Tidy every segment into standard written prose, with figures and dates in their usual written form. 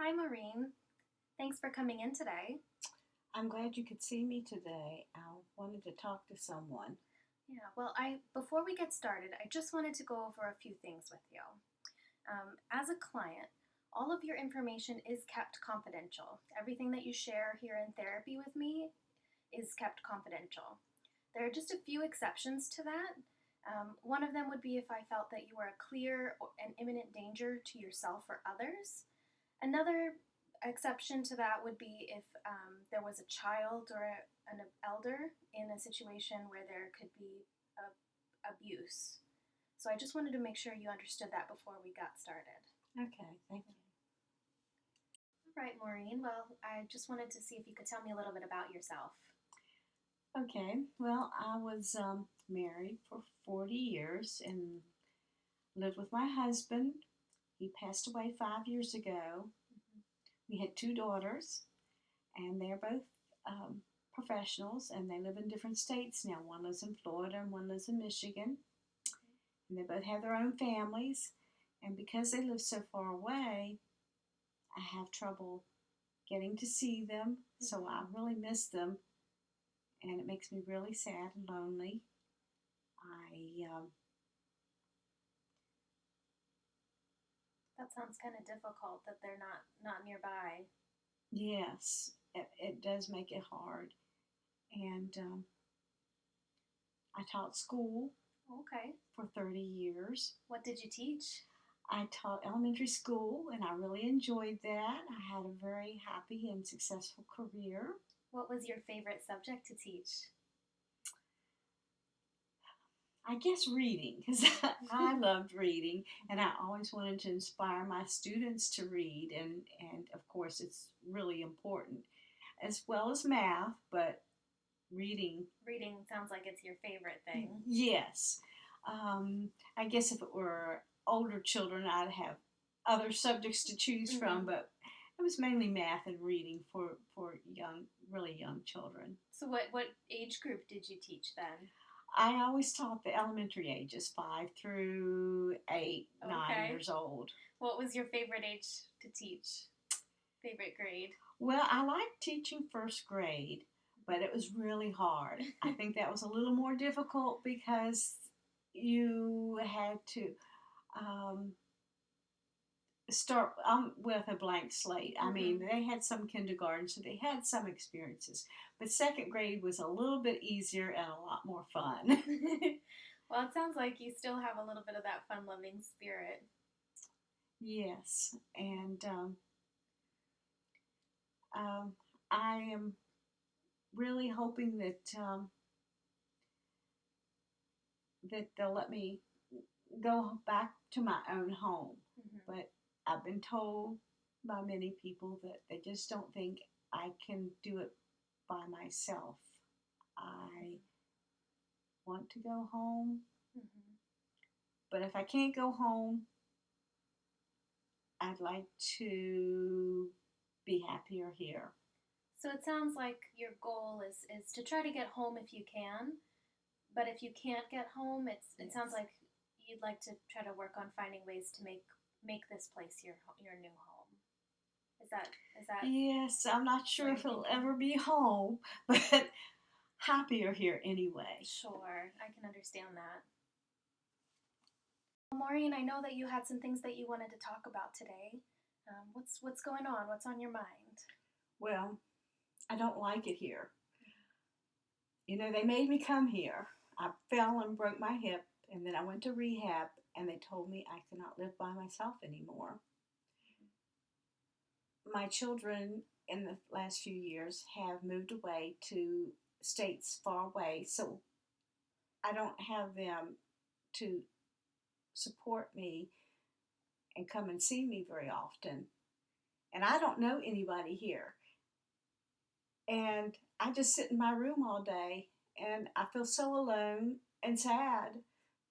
Hi, Maureen. Thanks for coming in today. I'm glad you could see me today. I wanted to talk to someone. Yeah, well, I before we get started, I just wanted to go over a few things with you. As a client, all of your information is kept confidential. Everything that you share here in therapy with me is kept confidential. There are just a few exceptions to that. One of them would be if I felt that you were a clear and imminent danger to yourself or others. Another exception to that would be if there was a child or an elder in a situation where there could be abuse. So I just wanted to make sure you understood that before we got started. Okay, thank you. All right, Maureen. Well, I just wanted to see if you could tell me a little bit about yourself. Okay, well, I was married for 40 years and lived with my husband. He passed away 5 years ago. We had two daughters, and they're both professionals, and they live in different states now. One lives in Florida and one lives in Michigan, and they both have their own families. And because they live so far away, I have trouble getting to see them, so I really miss them, and it makes me really sad and lonely. I That sounds kind of difficult that they're not nearby. Yes, it does make it hard, and I taught school Okay. for 30 years. What did you teach? I taught elementary school, and I really enjoyed that. I had a very happy and successful career. What was your favorite subject to teach? I guess reading, because I loved reading, and I always wanted to inspire my students to read, and of course, it's really important, as well as math, but reading. Reading sounds like it's your favorite thing. Yes. I guess if it were older children, I'd have other subjects to choose from, but it was mainly math and reading for young, really young children. So what age group did you teach then? I always taught the elementary ages, 5 through 8, Okay. 9 years old. What was your favorite age to teach? Favorite grade? Well, I liked teaching first grade, but it was really hard. I think that was a little more difficult because you had to start with a blank slate. I mean, they had some kindergarten, so they had some experiences. But second grade was a little bit easier and a lot more fun. Well, it sounds like you still have a little bit of that fun-loving spirit. Yes, and um, I am really hoping that they'll let me go back to my own home. But I've been told by many people that they just don't think I can do it by myself. I want to go home, but if I can't go home, I'd like to be happier here. So it sounds like your goal is to try to get home if you can, but if you can't get home, it sounds like you'd like to try to work on finding ways to make this place your new home. Is that? Yes, I'm not sure if it'll ever be home, but happier here anyway. Sure, I can understand that. Well, Maureen, I know that you had some things that you wanted to talk about today. What's going on? What's on your mind? Well, I don't like it here. You know, they made me come here. I fell and broke my hip, and then I went to rehab, and they told me I could not live by myself anymore. My children in the last few years have moved away to states far away, so I don't have them to support me and come and see me very often. And I don't know anybody here. And I just sit in my room all day, and I feel so alone and sad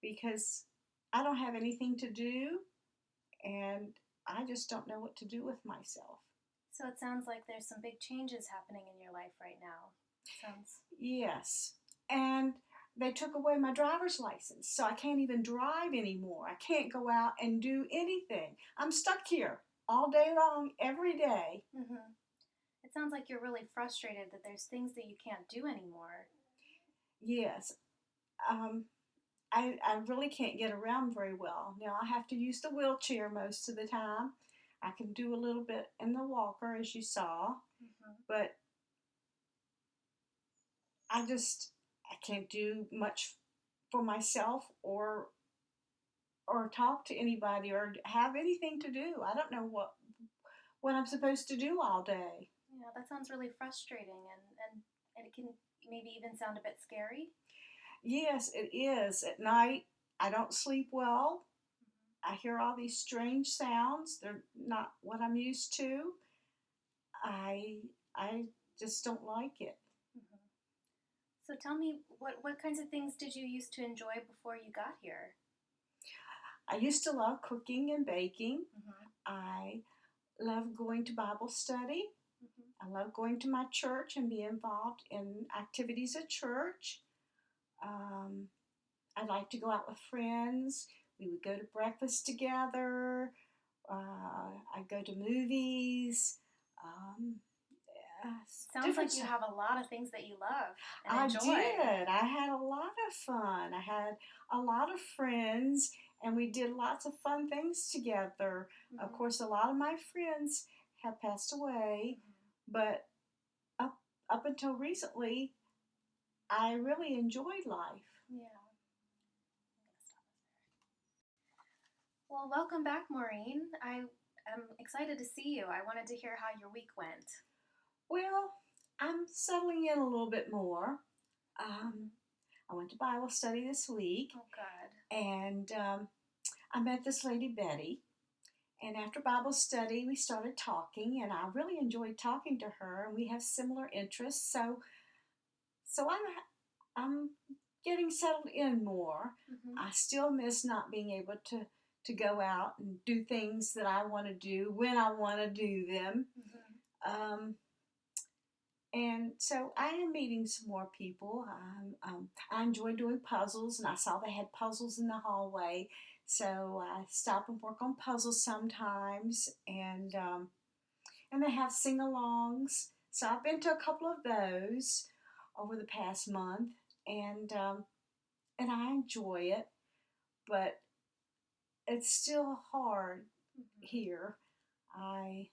because I don't have anything to do, and I just don't know what to do with myself. So it sounds like there's some big changes happening in your life right now. Sounds. Yes. And they took away my driver's license, so I can't even drive anymore. I can't go out and do anything. I'm stuck here. all day long, every day. Mhm. It sounds like you're really frustrated that there's things that you can't do anymore. Yes. Um, I really can't get around very well. Now I have to use the wheelchair most of the time. I can do a little bit in the walker, as you saw, Mhm. but I can't do much for myself or talk to anybody or have anything to do. I don't know what I'm supposed to do all day. Yeah, that sounds really frustrating, and it can maybe even sound a bit scary. Yes, it is. At night, I don't sleep well. Mhm. I hear all these strange sounds. They're not what I'm used to. I I just don't like it. Mhm. So tell me, what kinds of things did you used to enjoy before you got here? I used to love cooking and baking. Mhm. I love going to Bible study. Mhm. I love going to my church and be involved in activities at church. Um, I like to go out with friends. We would go to breakfast together. I go to movies. Um, Sounds different. like you have a lot of things that you love and I enjoy. did. I had a lot of fun. I had a lot of friends, and we did lots of fun things together. Of Mhm. course, a lot of my friends have passed away, Mhm. but up until recently, I really enjoyed life. Yeah. Well, welcome back, Maureen. I am excited to see you. I wanted to hear how your week went. Well, I'm settling in a little bit more. Um, Mhm. I went to Bible study this week, Oh, good. and I met this lady, Betty. And after Bible study, we started talking, and I really enjoyed talking to her. And we have similar interests, so I'm getting settled in more. Mhm. I still miss not being able to go out and do things that I want to do when I want to do them. Mhm. Um, and so I am meeting some more people. I enjoy doing puzzles, and I saw they had puzzles in the hallway, so I stop and work on puzzles sometimes. And they have sing-alongs. So I've been to a couple of those over the past month, and um, and I enjoy it, but it's still hard Mhm. here. I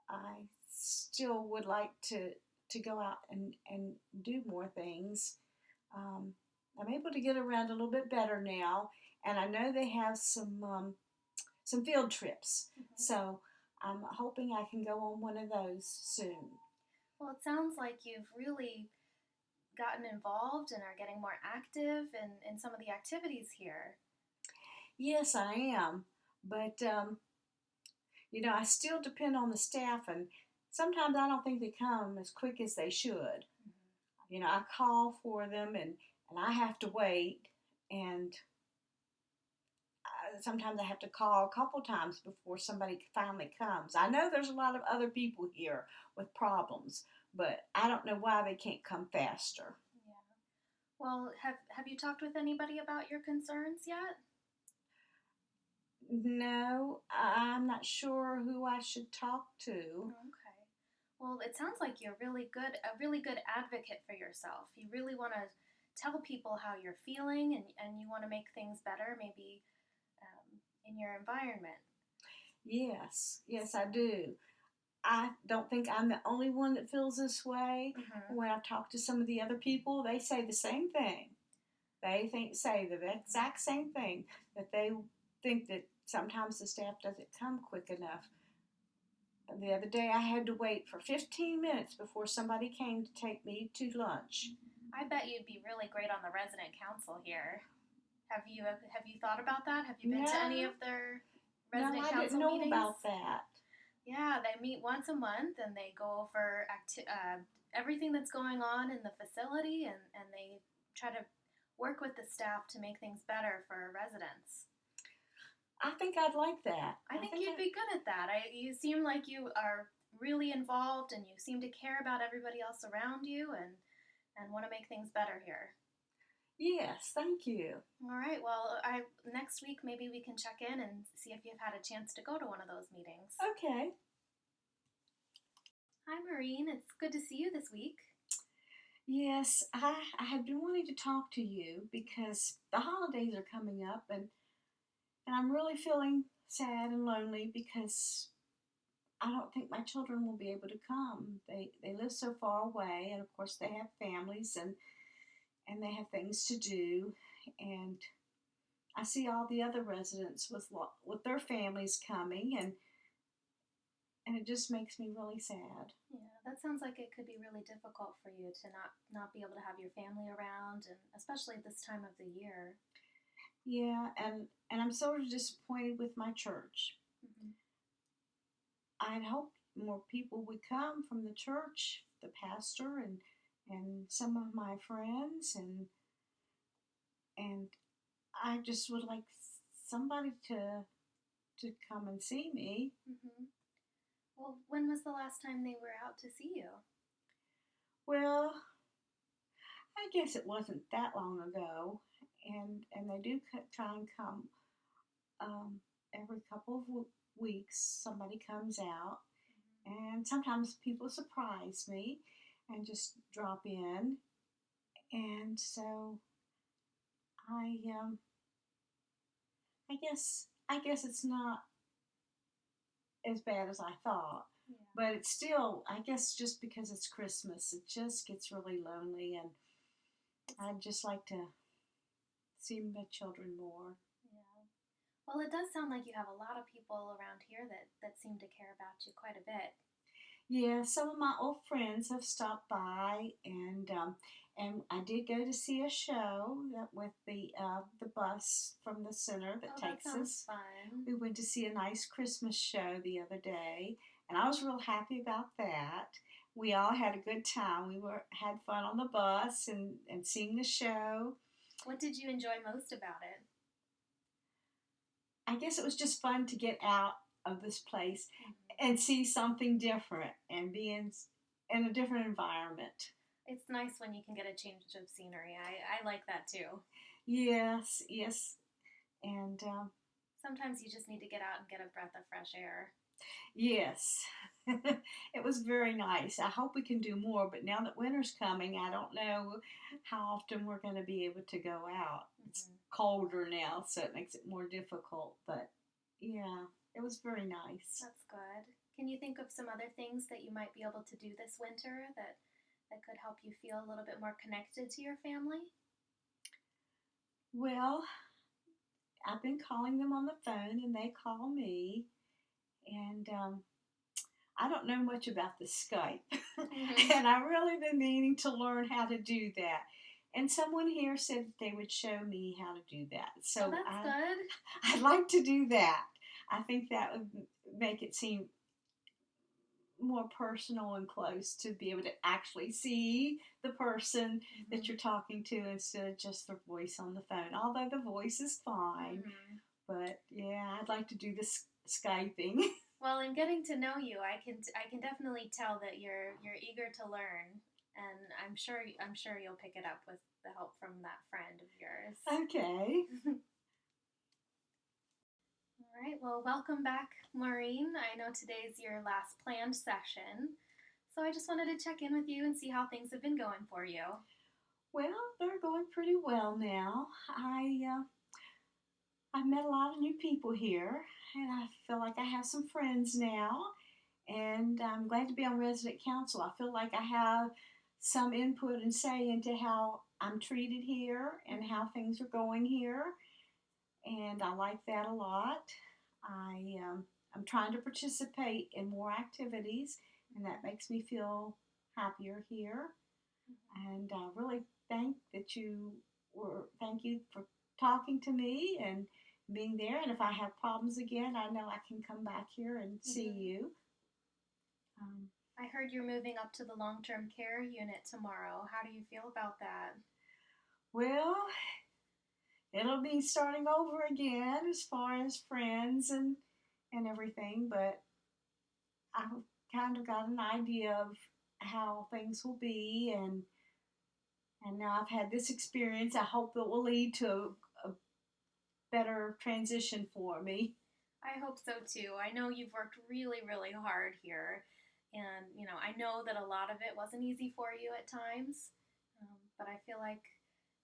I still would like to go out and do more things. Um, I'm able to get around a little bit better now, and I know they have some field trips. Mhm. So I'm hoping I can go on one of those soon. Well, it sounds like you've really gotten involved and are getting more active in some of the activities here. Yes, I am, but I still depend on the staff, and sometimes I don't think they come as quick as they should. Mhm. I call for them, and I have to wait, and sometimes I have to call a couple times before somebody finally comes. I know there's a lot of other people here with problems, but I don't know why they can't come faster. Yeah. Well, have you talked with anybody about your concerns yet? No, I'm not sure who I should talk to. Okay. Well, it sounds like you're a really good advocate for yourself. You really want to tell people how you're feeling, and you want to make things better, maybe in your environment. Yes, yes, I do. I don't think I'm the only one that feels this way. Mm-hmm. When I talk to some of the other people, they say the same thing. Say the exact same thing, that they think that sometimes the staff doesn't come quick enough. The other day, I had to wait for 15 minutes before somebody came to take me to lunch. I bet you'd be really great on the resident council here. Have you thought about that? Have you been to any No, of their no, resident I didn't council know meetings? about that. Yeah, they meet once a month and they go over everything that's going on in the facility, and they try to work with the staff to make things better for residents. I think I'd like that. I think you'd be good at that. You seem like you are really involved and you seem to care about everybody else around you, and want to make things better here. Yes, thank you. All right. Well, next week maybe we can check in and see if you've had a chance to go to one of those meetings. Okay. Hi, Maureen. It's good to see you this week. Yes, I have been wanting to talk to you because the holidays are coming up and I'm really feeling sad and lonely because I don't think my children will be able to come. They live so far away and of course they have families and they have things to do and I see all the other residents with their families coming and it just makes me really sad. Yeah, that sounds like it could be really difficult for you to not be able to have your family around, and especially at this time of the year. Yeah, and I'm sort of disappointed with my church. Hmm. I'd hoped more people would come from the church, the pastor and some of my friends and I just would like somebody to come and see me. Hmm. Well, when was the last time they were out to see you? Well, I guess it wasn't that long ago, and they do try and come every couple of weeks. Somebody comes out, and sometimes people surprise me and just drop in, and so I I guess it's not as bad as I thought. Yeah. But it's still, I guess, just because it's Christmas, it just gets really lonely, and I'd just like to see my children more. Yeah. Well, it does sound like you have a lot of people around here that seem to care about you quite a bit. Yeah, some of my old friends have stopped by, and I did go to see a show that with the bus from the center that Oh, that takes sounds us. fun. We went to see a nice Christmas show the other day, and I was real happy about that. We all had a good time. We had fun on the bus and seeing the show. What did you enjoy most about it? I guess it was just fun to get out of this place Hmm. and see something different and be in a different environment. It's nice when you can get a change of scenery. I like that too. Yes, yes, and Sometimes you just need to get out and get a breath of fresh air. yes, it was very nice. I hope we can do more, but now that winter's coming, I don't know how often we're going to be able to go out. It's Hmm. colder now, so it makes it more difficult, but yeah, it was very nice. That's good. Can you think of some other things that you might be able to do this winter that could help you feel a little bit more connected to your family? Well, I've been calling them on the phone and they call me, and I don't know much about the Skype, Hmm. and I've really been meaning to learn how to do that. And someone here said that they would show me how to do that. Oh, So that's good. I'd like to do that. I think that would make it seem more personal and close to be able to actually see the person that Hmm. you're talking to instead of just their voice on the phone. Although the voice is fine, Hmm. but yeah, I'd like to do this Skyping. Well, in getting to know you, I can definitely tell that you're eager to learn, and I'm sure you'll pick it up with the help from that friend of yours. Okay. All right. Well, welcome back, Maureen. I know today's your last planned session, so I just wanted to check in with you and see how things have been going for you. Well, they're going pretty well now. I've met a lot of new people here, and I feel like I have some friends now. And I'm glad to be on resident council. I feel like I have some input and say into how I'm treated here and how things are going here, and I like that a lot. I'm trying to participate in more activities, and that makes me feel happier here. And I really thank you for talking to me and being there. And if I have problems again, I know I can come back here and see Hmm. you. Um, I heard you're moving up to the long-term care unit tomorrow. How do you feel about that? well, it'll be starting over again as far as friends and everything, but I've kind of got an idea of how things will be, and And now I've had this experience. I hope it will lead to a better transition for me. I hope so too. I know you've worked really, really hard here. And, I know that a lot of it wasn't easy for you at times, but I feel like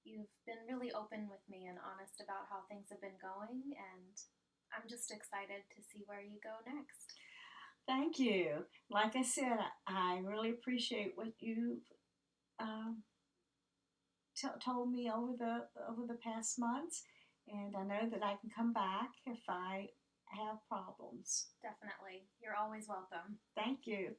you've been really open with me and honest about how things have been going, and I'm just excited to see where you go next. Thank you. Like I said, I really appreciate what you um, told me over the past months, and I know that I can come back if I have problems. Definitely. You're always welcome. Thank you.